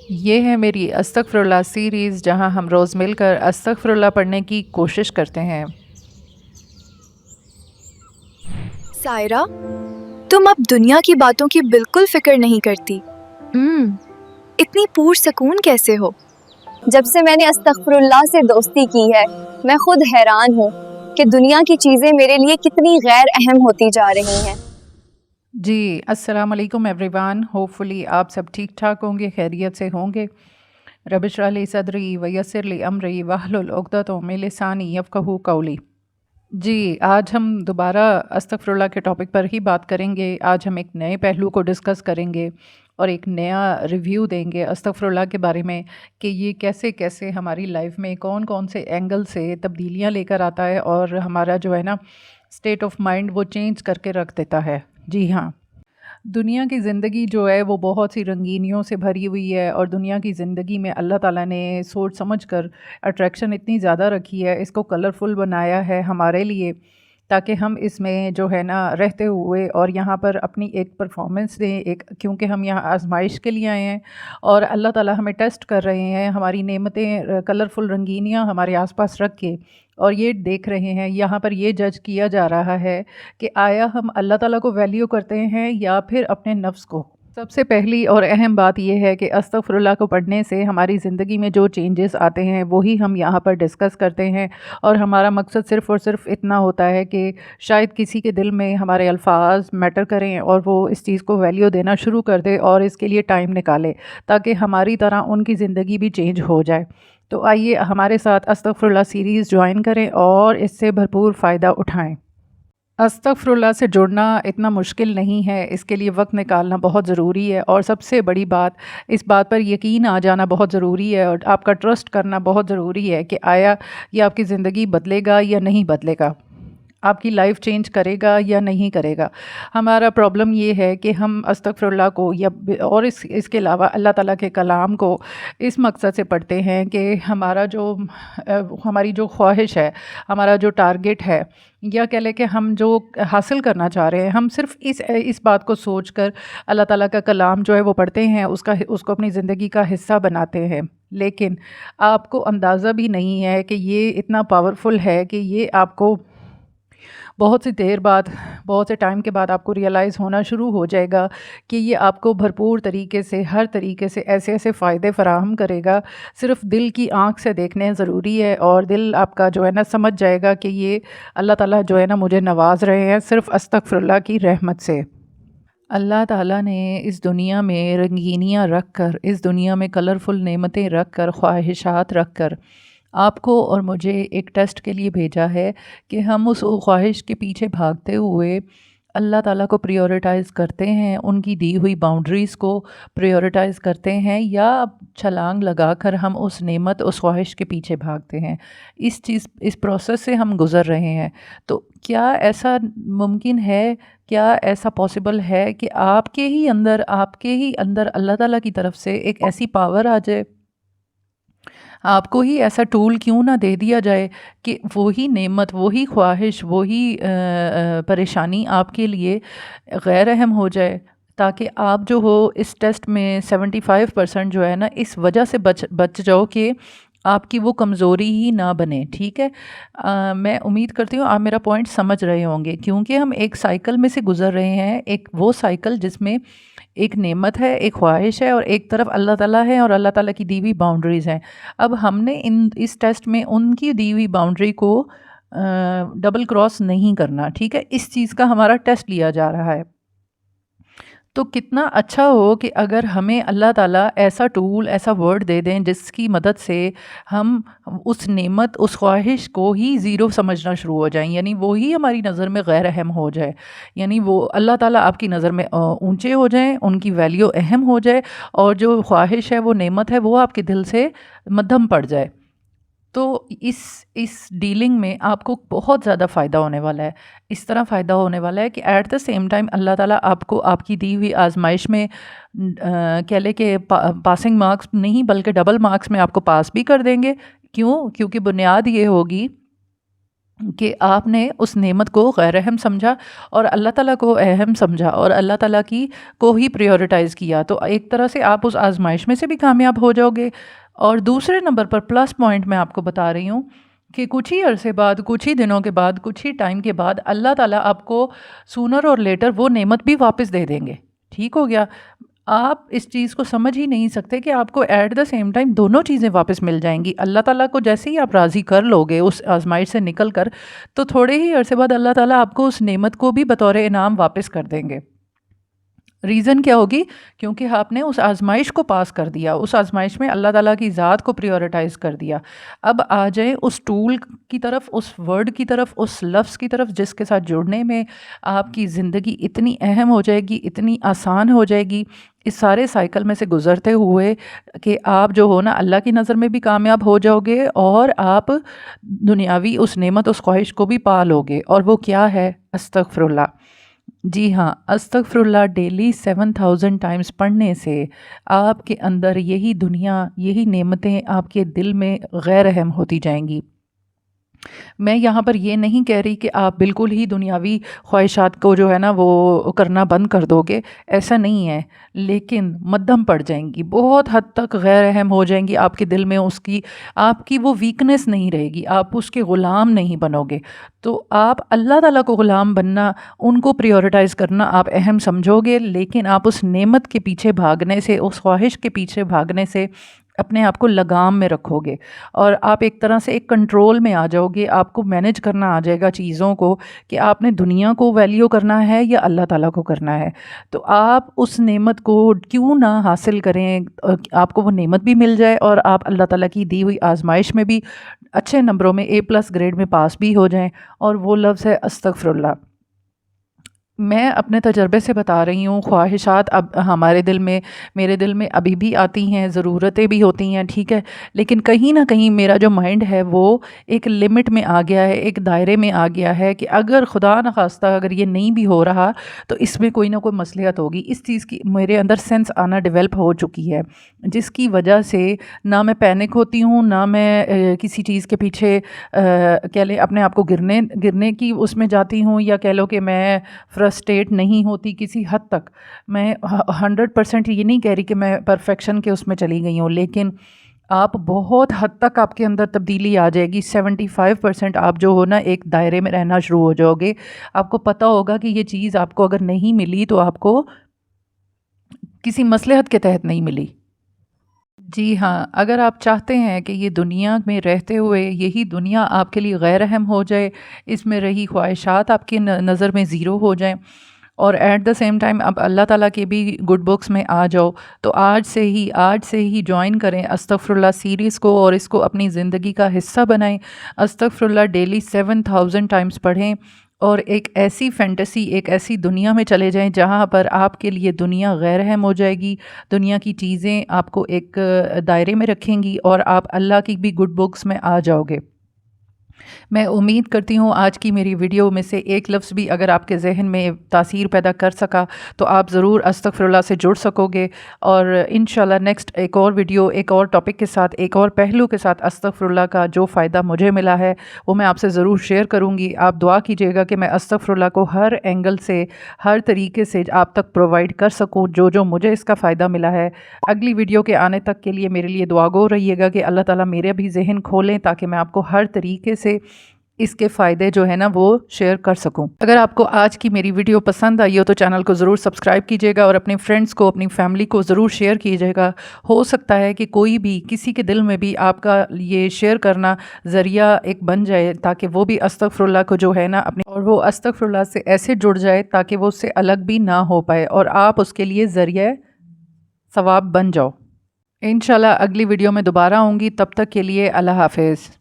یہ ہے میری استغفراللہ سیریز، جہاں ہم روز مل کر استغفراللہ پڑھنے کی کوشش کرتے ہیں۔ سائرہ، تم اب دنیا کی باتوں کی بالکل فکر نہیں کرتی۔ اتنی پرسکون کیسے ہو؟ جب سے میں نے استغفر اللہ سے دوستی کی ہے، میں خود حیران ہوں کہ دنیا کی چیزیں میرے لیے کتنی غیر اہم ہوتی جا رہی ہیں۔ جی السلام علیکم ایوری ون، ہوپ فلی آپ سب ٹھیک ٹھاک ہوں گے، خیریت سے ہوں گے۔ رب اشرح لی صدری ویسر لی امری واحلل عقدۃ من لسانی یفقہوا قولی۔ جی آج ہم دوبارہ استغفراللہ کے ٹاپک پر ہی بات کریں گے۔ آج ہم ایک نئے پہلو کو ڈسکس کریں گے اور ایک نیا ریویو دیں گے استغفراللہ کے بارے میں کہ یہ کیسے کیسے ہماری لائف میں کون کون سے اینگل سے تبدیلیاں لے کر آتا ہے اور ہمارا جو ہے نا اسٹیٹ آف مائنڈ وہ چینج کر کے رکھ دیتا ہے۔ جی ہاں، دنیا کی زندگی جو ہے وہ بہت سی رنگینیوں سے بھری ہوئی ہے، اور دنیا کی زندگی میں اللہ تعالیٰ نے سوچ سمجھ کر اٹریکشن اتنی زیادہ رکھی ہے، اس کو کلرفل بنایا ہے ہمارے لیے، تاکہ ہم اس میں جو ہے نا رہتے ہوئے اور یہاں پر اپنی ایک پرفارمنس دیں، کیونکہ ہم یہاں آزمائش کے لیے آئے ہیں اور اللہ تعالیٰ ہمیں ٹیسٹ کر رہے ہیں، ہماری نعمتیں کلرفل رنگینیاں ہمارے آس پاس رکھ کے، اور یہ دیکھ رہے ہیں، یہاں پر یہ جج کیا جا رہا ہے کہ آیا ہم اللہ تعالیٰ کو ویلیو کرتے ہیں یا پھر اپنے نفس کو۔ سب سے پہلی اور اہم بات یہ ہے کہ استغفراللہ کو پڑھنے سے ہماری زندگی میں جو چینجز آتے ہیں وہی ہم یہاں پر ڈسکس کرتے ہیں، اور ہمارا مقصد صرف اور صرف اتنا ہوتا ہے کہ شاید کسی کے دل میں ہمارے الفاظ میٹر کریں اور وہ اس چیز کو ویلیو دینا شروع کر دے اور اس کے لیے ٹائم نکالے، تاکہ ہماری طرح ان کی زندگی بھی چینج ہو جائے۔ تو آئیے ہمارے ساتھ استغفراللہ سیریز جوائن کریں اور اس سے بھرپور فائدہ اٹھائیں۔ استغفراللہ سے جڑنا اتنا مشکل نہیں ہے، اس کے لیے وقت نکالنا بہت ضروری ہے، اور سب سے بڑی بات اس بات پر یقین آ جانا بہت ضروری ہے، اور آپ کا ٹرسٹ کرنا بہت ضروری ہے کہ آیا یہ آپ کی زندگی بدلے گا یا نہیں بدلے گا، آپ کی لائف چینج کرے گا یا نہیں کرے گا۔ ہمارا پرابلم یہ ہے کہ ہم استغفراللہ کو اور اس کے علاوہ اللہ تعالیٰ کے کلام کو اس مقصد سے پڑھتے ہیں کہ ہماری جو خواہش ہے، ہمارا جو ٹارگٹ ہے، یا کہہ لیں کہ ہم جو حاصل کرنا چاہ رہے ہیں، ہم صرف اس بات کو سوچ کر اللہ تعالیٰ کا کلام جو ہے وہ پڑھتے ہیں، اس کو اپنی زندگی کا حصہ بناتے ہیں۔ لیکن آپ کو اندازہ بھی نہیں ہے کہ یہ اتنا پاورفل ہے کہ یہ آپ کو بہت سی دیر بعد، بہت سے ٹائم کے بعد آپ کو ریئلائز ہونا شروع ہو جائے گا کہ یہ آپ کو بھرپور طریقے سے، ہر طریقے سے ایسے فائدے فراہم کرے گا۔ صرف دل کی آنکھ سے دیکھنے ضروری ہے، اور دل آپ کا جو ہے نا سمجھ جائے گا کہ یہ اللہ تعالیٰ جو ہے نا مجھے نواز رہے ہیں صرف استغفراللہ کی رحمت سے۔ اللہ تعالیٰ نے اس دنیا میں رنگینیاں رکھ کر، اس دنیا میں کلرفل نعمتیں رکھ کر، خواہشات رکھ کر آپ کو اور مجھے ایک ٹیسٹ کے لیے بھیجا ہے کہ ہم اس خواہش کے پیچھے بھاگتے ہوئے اللہ تعالیٰ کو پریورٹائز کرتے ہیں، ان کی دی ہوئی باؤنڈریز کو پریورٹائز کرتے ہیں، یا چھلانگ لگا کر ہم اس نعمت، اس خواہش کے پیچھے بھاگتے ہیں۔ اس پروسیس سے ہم گزر رہے ہیں۔ تو کیا ایسا ممکن ہے، کیا ایسا پاسبل ہے کہ آپ کے ہی اندر اللہ تعالیٰ کی طرف سے ایک ایسی پاور آ جائے، آپ کو ہی ایسا ٹول کیوں نہ دے دیا جائے کہ وہی نعمت، وہی خواہش، وہی پریشانی آپ کے لیے غیر اہم ہو جائے، تاکہ آپ جو ہو اس ٹیسٹ میں 75% جو ہے نا اس وجہ سے بچ جاؤ کہ آپ کی وہ کمزوری ہی نہ بنے۔ ٹھیک ہے، میں امید کرتی ہوں آپ میرا پوائنٹ سمجھ رہے ہوں گے، کیونکہ ہم ایک سائیکل میں سے گزر رہے ہیں، ایک وہ سائیکل جس میں ایک نعمت ہے، ایک خواہش ہے، اور ایک طرف اللہ تعالیٰ ہے اور اللہ تعالیٰ کی دی ہوئی باؤنڈریز ہیں۔ اب ہم نے اس ٹیسٹ میں ان کی دی ہوئی باؤنڈری کو ڈبل کراس نہیں کرنا۔ ٹھیک ہے، اس چیز کا ہمارا ٹیسٹ لیا جا رہا ہے۔ تو کتنا اچھا ہو کہ اگر ہمیں اللہ تعالیٰ ایسا ٹول، ایسا ورڈ دے دیں جس کی مدد سے ہم اس نعمت، اس خواہش کو ہی زیرو سمجھنا شروع ہو جائیں، یعنی وہی ہماری نظر میں غیر اہم ہو جائے، یعنی وہ اللہ تعالیٰ آپ کی نظر میں اونچے ہو جائیں، ان کی ویلیو اہم ہو جائے، اور جو خواہش ہے، وہ نعمت ہے، وہ آپ کے دل سے مدھم پڑ جائے۔ تو اس ڈیلنگ میں آپ کو بہت زیادہ فائدہ ہونے والا ہے۔ اس طرح فائدہ ہونے والا ہے کہ ایٹ دا سیم ٹائم اللہ تعالیٰ آپ کو آپ کی دی ہوئی آزمائش میں کہہ لے کہ پاسنگ مارکس نہیں بلکہ ڈبل مارکس میں آپ کو پاس بھی کر دیں گے۔ کیوں؟ کیونکہ بنیاد یہ ہوگی کہ آپ نے اس نعمت کو غیر اہم سمجھا اور اللہ تعالیٰ کو اہم سمجھا اور اللہ تعالیٰ کی کو ہی پریورٹائز کیا، تو ایک طرح سے آپ اس آزمائش میں سے بھی کامیاب ہو جاؤ گے۔ اور دوسرے نمبر پر پلس پوائنٹ میں آپ کو بتا رہی ہوں کہ کچھ ہی عرصے بعد، کچھ ہی دنوں کے بعد، کچھ ہی ٹائم کے بعد اللہ تعالیٰ آپ کو سونر اور لیٹر وہ نعمت بھی واپس دے دیں گے۔ ٹھیک ہو گیا؟ آپ اس چیز کو سمجھ ہی نہیں سکتے کہ آپ کو ایٹ دا سیم ٹائم دونوں چیزیں واپس مل جائیں گی۔ اللہ تعالیٰ کو جیسے ہی آپ راضی کر لو گے اس آزمائش سے نکل کر، تو تھوڑے ہی عرصے بعد اللہ تعالیٰ آپ کو اس نعمت کو بھی بطور انعام واپس کر دیں گے۔ ریزن کیا ہوگی؟ کیونکہ آپ نے اس آزمائش کو پاس کر دیا، اس آزمائش میں اللہ تعالیٰ کی ذات کو پریورٹائز کر دیا۔ اب آ جائیں اس ٹول کی طرف، اس ورڈ کی طرف، اس لفظ کی طرف جس کے ساتھ جڑنے میں آپ کی زندگی اتنی اہم ہو جائے گی، اتنی آسان ہو جائے گی اس سارے سائیکل میں سے گزرتے ہوئے، کہ آپ جو ہو نا اللہ کی نظر میں بھی کامیاب ہو جاؤ گے اور آپ دنیاوی اس نعمت، اس خواہش کو بھی پا لو گے۔ اور وہ کیا ہے؟ استغفر اللہ۔ جی ہاں، استغفر اللہ ڈیلی 7000 ٹائمز پڑھنے سے آپ کے اندر یہی دنیا، یہی نعمتیں آپ کے دل میں غیر اہم ہوتی جائیں گی۔ میں یہاں پر یہ نہیں کہہ رہی کہ آپ بالکل ہی دنیاوی خواہشات کو جو ہے نا وہ کرنا بند کر دو گے، ایسا نہیں ہے، لیکن مدھم پڑ جائیں گی، بہت حد تک غیر اہم ہو جائیں گی آپ کے دل میں، اس کی آپ کی وہ ویکنس نہیں رہے گی، آپ اس کے غلام نہیں بنو گے۔ تو آپ اللہ تعالیٰ کو غلام بننا، ان کو پریورٹائز کرنا آپ اہم سمجھو گے، لیکن آپ اس نعمت کے پیچھے بھاگنے سے، اس خواہش کے پیچھے بھاگنے سے اپنے آپ کو لگام میں رکھو گے، اور آپ ایک طرح سے ایک کنٹرول میں آ جاؤ گے۔ آپ کو مینج کرنا آ جائے گا چیزوں کو، کہ آپ نے دنیا کو ویلیو کرنا ہے یا اللہ تعالیٰ کو کرنا ہے۔ تو آپ اس نعمت کو کیوں نہ حاصل کریں، آپ کو وہ نعمت بھی مل جائے اور آپ اللہ تعالیٰ کی دی ہوئی آزمائش میں بھی اچھے نمبروں میں A+ گریڈ میں پاس بھی ہو جائیں۔ اور وہ لفظ ہے استغفر اللہ۔ میں اپنے تجربے سے بتا رہی ہوں، خواہشات اب ہمارے دل میں، میرے دل میں ابھی بھی آتی ہیں، ضرورتیں بھی ہوتی ہیں، ٹھیک ہے، لیکن کہیں نہ کہیں میرا جو مائنڈ ہے وہ ایک لمٹ میں آ گیا ہے، ایک دائرے میں آ گیا ہے، کہ اگر خدا نخواستہ اگر یہ نہیں بھی ہو رہا تو اس میں کوئی نہ کوئی مصلحت ہوگی۔ اس چیز کی میرے اندر سینس آنا ڈیولپ ہو چکی ہے، جس کی وجہ سے نہ میں پینک ہوتی ہوں، نہ میں کسی چیز کے پیچھے کہہ لیں اپنے آپ کو گرنے کی اس میں جاتی ہوں، یا کہہ لو کہ میں فرسٹریٹ نہیں ہوتی کسی حد تک۔ میں 100% یہ نہیں کہہ رہی کہ میں پرفیکشن کے اس میں چلی گئی ہوں، لیکن آپ بہت حد تک آپ کے اندر تبدیلی آ جائے گی۔ 75% آپ جو ہو نا ایک دائرے میں رہنا شروع ہو جاؤ گے۔ آپ کو پتہ ہوگا کہ یہ چیز آپ کو اگر نہیں ملی تو آپ کو کسی مصلحت کے تحت نہیں ملی۔ جی ہاں، اگر آپ چاہتے ہیں کہ یہ دنیا میں رہتے ہوئے یہی دنیا آپ کے لیے غیر اہم ہو جائے، اس میں رہی خواہشات آپ کی نظر میں زیرو ہو جائیں، اور ایٹ دا سیم ٹائم اب اللہ تعالیٰ کے بھی گڈ بکس میں آ جاؤ، تو آج سے ہی جوائن کریں استغفر اللہ سیریز کو، اور اس کو اپنی زندگی کا حصہ بنائیں۔ استغفر اللہ ڈیلی 7000 ٹائمز پڑھیں، اور ایک ایسی فینٹیسی، ایک ایسی دنیا میں چلے جائیں جہاں پر آپ کے لیے دنیا غیر اہم ہو جائے گی، دنیا کی چیزیں آپ کو ایک دائرے میں رکھیں گی، اور آپ اللہ کی بھی گڈ بکس میں آ جاؤ گے۔ میں امید کرتی ہوں آج کی میری ویڈیو میں سے ایک لفظ بھی اگر آپ کے ذہن میں تاثیر پیدا کر سکا تو آپ ضرور استغفر اللہ سے جڑ سکو گے، اور انشاءاللہ نیکسٹ ایک اور ویڈیو، ایک اور ٹاپک کے ساتھ، ایک اور پہلو کے ساتھ استغفر اللہ کا جو فائدہ مجھے ملا ہے وہ میں آپ سے ضرور شیئر کروں گی۔ آپ دعا کیجیے گا کہ میں استغفر اللہ کو ہر اینگل سے، ہر طریقے سے آپ تک پرووائڈ کر سکوں جو مجھے اس کا فائدہ ملا ہے۔ اگلی ویڈیو کے آنے تک کے لیے میرے لیے دعا گو رہیے گا کہ اللہ تعالیٰ میرے بھی ذہن کھولیں تاکہ میں آپ کو ہر طریقے سے اس کے فائدے جو ہے نا وہ شیئر کر سکوں۔ اگر آپ کو آج کی میری ویڈیو پسند آئی ہو تو چینل کو ضرور سبسکرائب کیجیے گا، اور اپنے فرینڈز کو، اپنی فیملی کو ضرور شیئر کیجیے گا۔ ہو سکتا ہے کہ کوئی بھی، کسی کے دل میں بھی آپ کا یہ شیئر کرنا ذریعہ ایک بن جائے، تاکہ وہ بھی استغفر اللہ کو جو ہے نا اپنے، اور وہ استغفر اللہ سے ایسے جڑ جائے تاکہ وہ اس سے الگ بھی نہ ہو پائے، اور آپ اس کے لیے ذریعہ ثواب بن جاؤ۔ انشاءاللہ اگلی ویڈیو میں دوبارہ آؤں گی، تب تک کے لیے اللہ حافظ۔